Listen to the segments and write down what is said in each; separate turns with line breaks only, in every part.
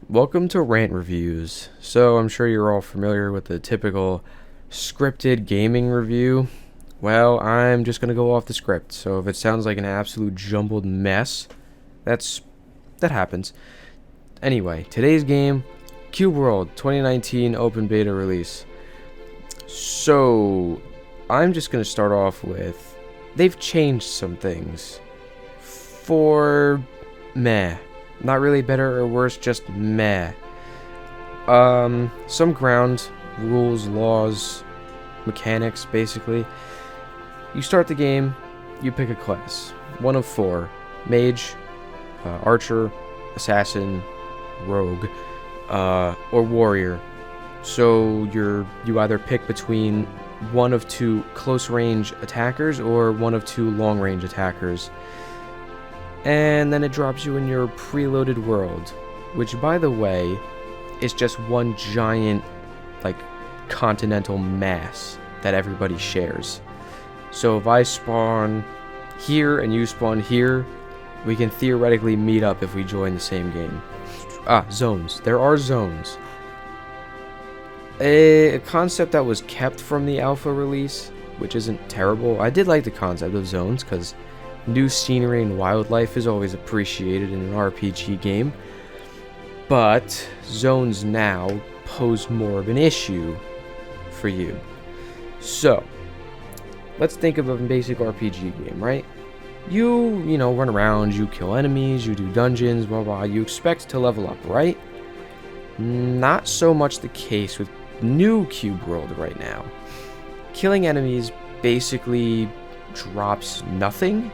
Welcome to Rant Reviews. So, I'm sure you're all familiar with the typical scripted gaming review. Well, I'm just going to go off the script. So, if it sounds like an absolute jumbled mess, that happens. Anyway, today's game, CubeWorld 2019 open beta release. So, I'm just going to start off with they've changed some things for meh. Not really better or worse, just meh. Some ground rules, laws, mechanics, basically. You start the game, you pick a class. One of four. Mage, archer, assassin, rogue, or warrior. So you either pick between one of two close range attackers or one of two long range attackers. And then it drops you in your preloaded world, which, by the way, is just one giant, continental mass that everybody shares. So if I spawn here and you spawn here, we can theoretically meet up if we join the same game. Zones. There are zones. A concept that was kept from the alpha release, which isn't terrible. I did like the concept of zones, because new scenery and wildlife is always appreciated in an RPG game, but zones now pose more of an issue for you. So, let's think of a basic RPG game, right? You run around, you kill enemies, you do dungeons, blah blah, you expect to level up, right? Not so much the case with new CubeWorld right now. Killing enemies basically drops nothing,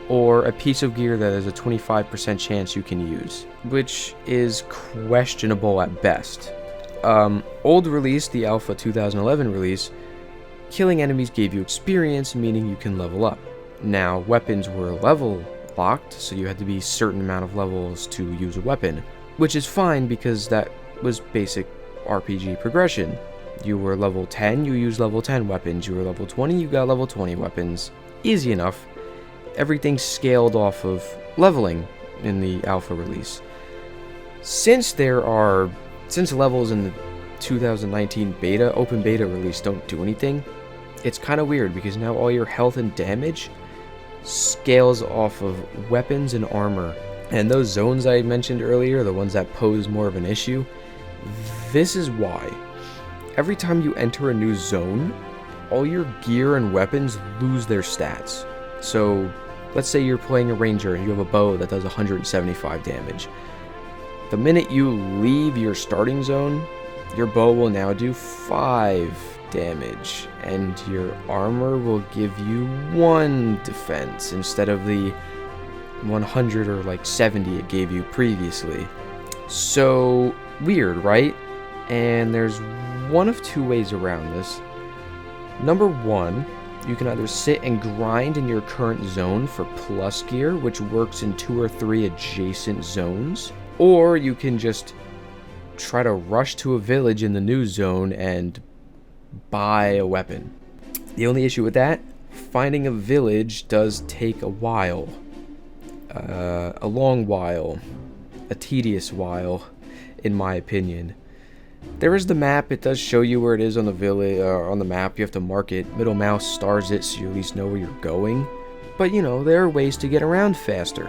or a piece of gear that has a 25% chance you can use, which is questionable at best. Old release, the Alpha 2011 release, killing enemies gave you experience, meaning you can level up. Now, weapons were level locked, so you had to be a certain amount of levels to use a weapon, which is fine because that was basic RPG progression. You were level 10, you used level 10 weapons. You were level 20, you got level 20 weapons. Easy enough. Everything scaled off of leveling in the alpha release. Since levels in the 2019 open beta release don't do anything, it's kind of weird because now all your health and damage scales off of weapons and armor. And those zones I mentioned earlier, the ones that pose more of an issue, this is why. Every time you enter a new zone, all your gear and weapons lose their stats. So, let's say you're playing a ranger and you have a bow that does 175 damage. The minute you leave your starting zone, your bow will now do 5 damage, and your armor will give you 1 defense instead of the 100 or 70 it gave you previously. So, weird, right? And there's one of two ways around this. Number one, you can either sit and grind in your current zone for plus gear, which works in 2 or 3 adjacent zones, or you can just try to rush to a village in the new zone and buy a weapon. The only issue with that, finding a village does take a while. A long while. A tedious while, in my opinion. There is the map. It does show you where it is on the village, on the map. You have to mark it. Middle mouse stars it so you at least know where you're going. But there are ways to get around faster.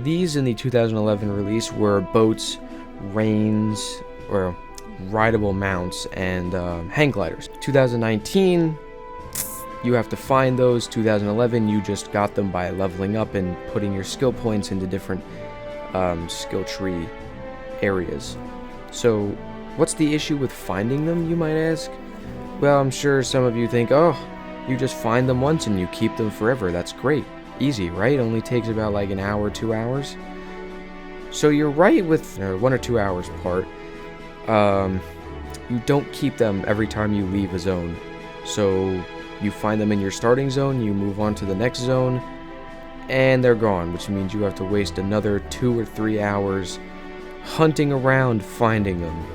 These in the 2011 release were boats, reins, or rideable mounts, and hang gliders. 2019, you have to find those. 2011, you just got them by leveling up and putting your skill points into different skill tree areas. So, what's the issue with finding them, you might ask? Well, I'm sure some of you think, oh, you just find them once and you keep them forever. That's great. Easy, right? Only takes about an hour, 2 hours. So you're right with 1 or 2 hours part. You don't keep them every time you leave a zone. So you find them in your starting zone, you move on to the next zone, and they're gone, which means you have to waste another 2 or 3 hours hunting around finding them.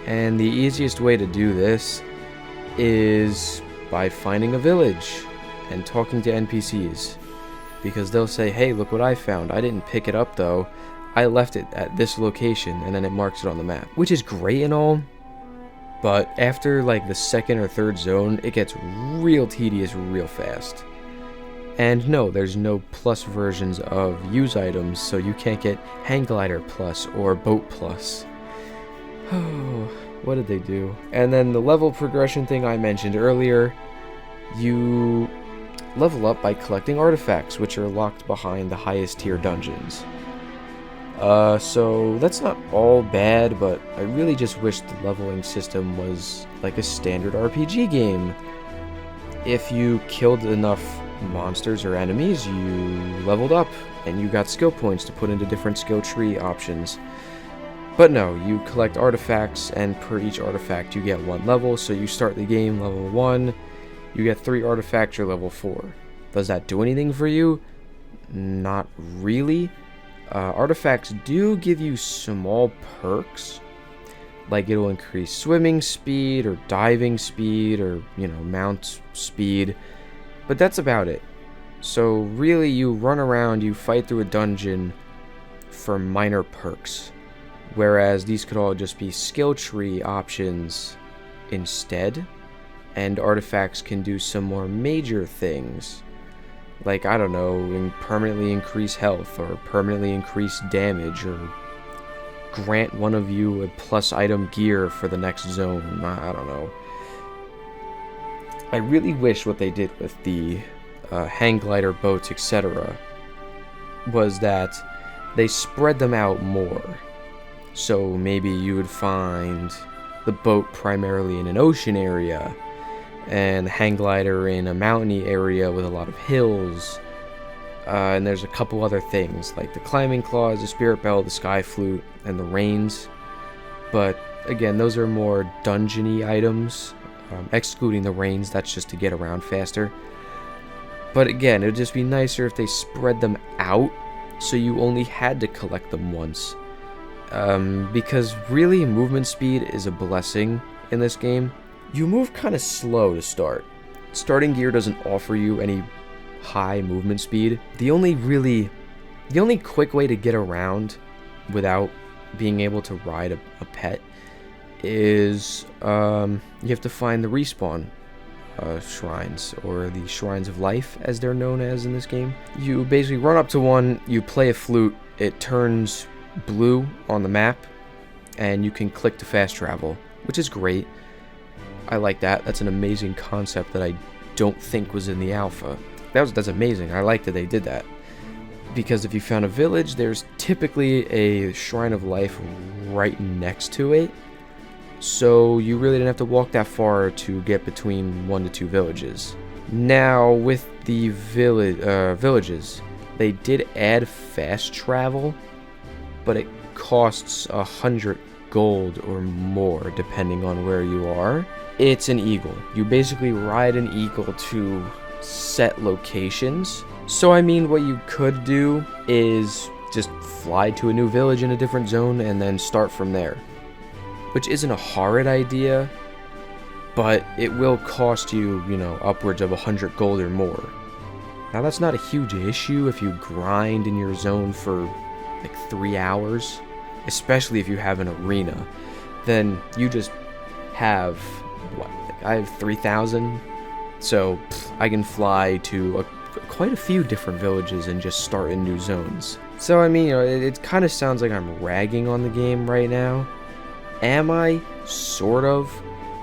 And the easiest way to do this is by finding a village and talking to NPCs, because they'll say, hey, look what I found. I didn't pick it up though. I left it at this location, and then it marks it on the map, which is great and all, but after like the second or third zone, it gets real tedious real fast. And no, there's no plus versions of use items, so you can't get hang glider plus or boat plus. Oh, what did they do? And then the level progression thing I mentioned earlier, you level up by collecting artifacts, which are locked behind the highest tier dungeons. So that's not all bad, but I really just wish the leveling system was like a standard RPG game. If you killed enough monsters or enemies, you leveled up, and you got skill points to put into different skill tree options. But no, you collect artifacts, and per each artifact you get 1 level, so you start the game level 1, you get 3 artifacts, you're level 4. Does that do anything for you? Not really. Artifacts do give you small perks, like it'll increase swimming speed, or diving speed, or, mount speed, but that's about it. So really, you run around, you fight through a dungeon for minor perks, whereas these could all just be skill tree options instead, and artifacts can do some more major things, like, I don't know, permanently increase health, or permanently increase damage, or grant one of you a plus item gear for the next zone. I don't know. I really wish what they did with the hang glider boats, etc., was that they spread them out more. So maybe you would find the boat primarily in an ocean area, and the hang glider in a mountainy area with a lot of hills. And there's a couple other things, like the climbing claws, the spirit bell, the sky flute, and the reins. But again, those are more dungeony items. Excluding the reins, that's just to get around faster. But again, it would just be nicer if they spread them out, so you only had to collect them once. Because really, movement speed is a blessing in this game. You move kind of slow to start. Starting gear doesn't offer you any high movement speed. The only quick way to get around without being able to ride a pet is you have to find the respawn shrines, or the shrines of life as they're known as in this game. You basically run up to one, you play a flute, it turns blue on the map, and you can click to fast travel, which is great. I like that. That's an amazing concept that I don't think was in the alpha. That's amazing. I like that they did that, because if you found a village, there's typically a shrine of life right next to it. So you really didn't have to walk that far to get between 1 to 2 villages. Now, with the villages, they did add fast travel, but it costs 100 gold or more depending on where you are. It's an eagle. You basically ride an eagle to set locations. So I mean, what you could do is just fly to a new village in a different zone and then start from there. Which isn't a horrid idea, but it will cost you, upwards of 100 gold or more. Now that's not a huge issue if you grind in your zone for like 3 hours, especially if you have an arena. Then you just have, I have 3,000, so I can fly to quite a few different villages and just start in new zones. So I mean, it kind of sounds like I'm ragging on the game right now. Am I? Sort of.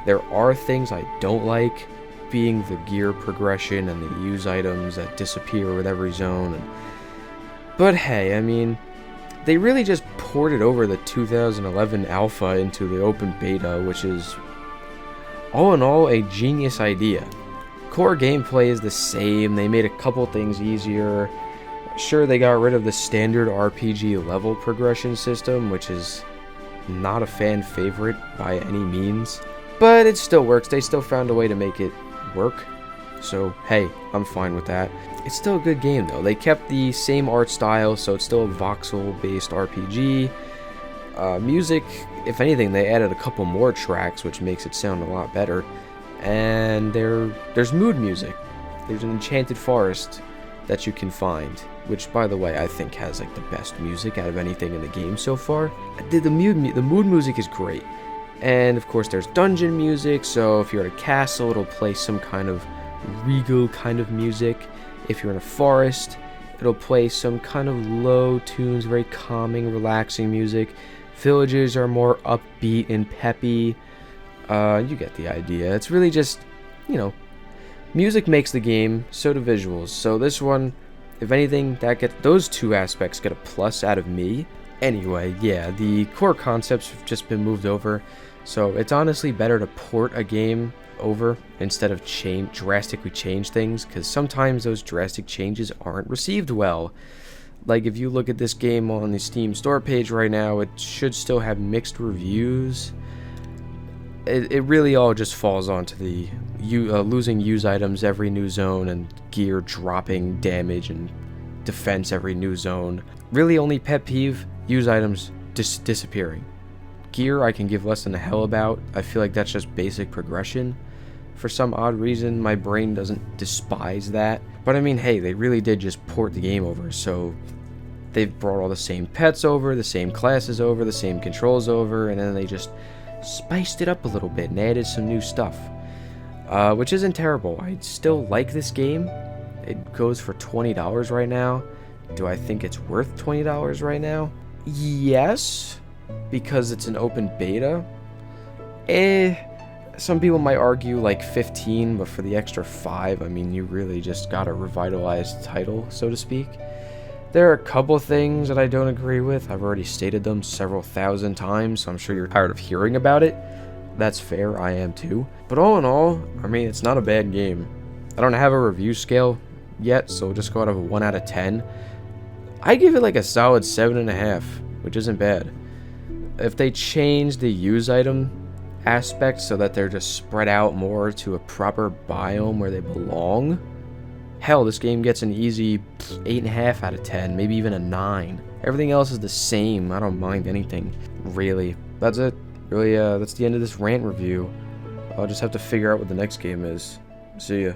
There are things I don't like, being the gear progression and the use items that disappear with every zone. But hey, I mean, they really just ported over the 2011 alpha into the open beta, which is, all in all, a genius idea. Core gameplay is the same. They made a couple things easier. Sure, they got rid of the standard RPG level progression system, which is not a fan favorite by any means, but it still works. They still found a way to make it work, so hey, I'm fine with that. It's still a good game though. They kept the same art style, so it's still a voxel based RPG. Music, if anything, they added a couple more tracks, which makes it sound a lot better. And there's mood music. There's an enchanted forest that you can find, which by the way I think has like the best music out of anything in the game so far. The mood music is great. And of course there's dungeon music, so if you're at a castle it'll play some kind of regal kind of music. If you're in a forest, it'll play some kind of low tunes, very calming, relaxing music. Villages are more upbeat and peppy. You get the idea. It's really just, you know, music makes the game, so do visuals. So this one, if anything, those two aspects get a plus out of me. Anyway, yeah, the core concepts have just been moved over, so it's honestly better to port a game over instead of drastically change things, because sometimes those drastic changes aren't received well. Like if you look at this game on the Steam store page right now, it should still have mixed reviews. It really all just falls onto the losing use items every new zone and gear dropping damage and defense every new zone. Really only pet peeve, use items disappearing. Gear I can give less than a hell about. I feel like that's just basic progression. For some odd reason, my brain doesn't despise that. But I mean, hey, they really did just port the game over, so they've brought all the same pets over, the same classes over, the same controls over, and then they just spiced it up a little bit and added some new stuff. Which isn't terrible. I still like this game. It goes for $20 right now. Do I think it's worth $20 right now? Yes, because it's an open beta. Some people might argue like 15, but for the extra 5, I mean, you really just got a revitalized title, so to speak. There are a couple things that I don't agree with. I've already stated them several thousand times, so I'm sure you're tired of hearing about it. That's fair, I am too. But all in all, I mean, it's not a bad game. I don't have a review scale yet, so just go out of a 1 out of 10. I give it like a solid 7.5, which isn't bad. If they change the use item aspects so that they're just spread out more to a proper biome where they belong, hell, this game gets an easy 8.5 out of 10, maybe even a 9. Everything else is the same. I don't mind anything, really. That's it. Really, that's the end of this Rant review. I'll just have to figure out what the next game is. See ya.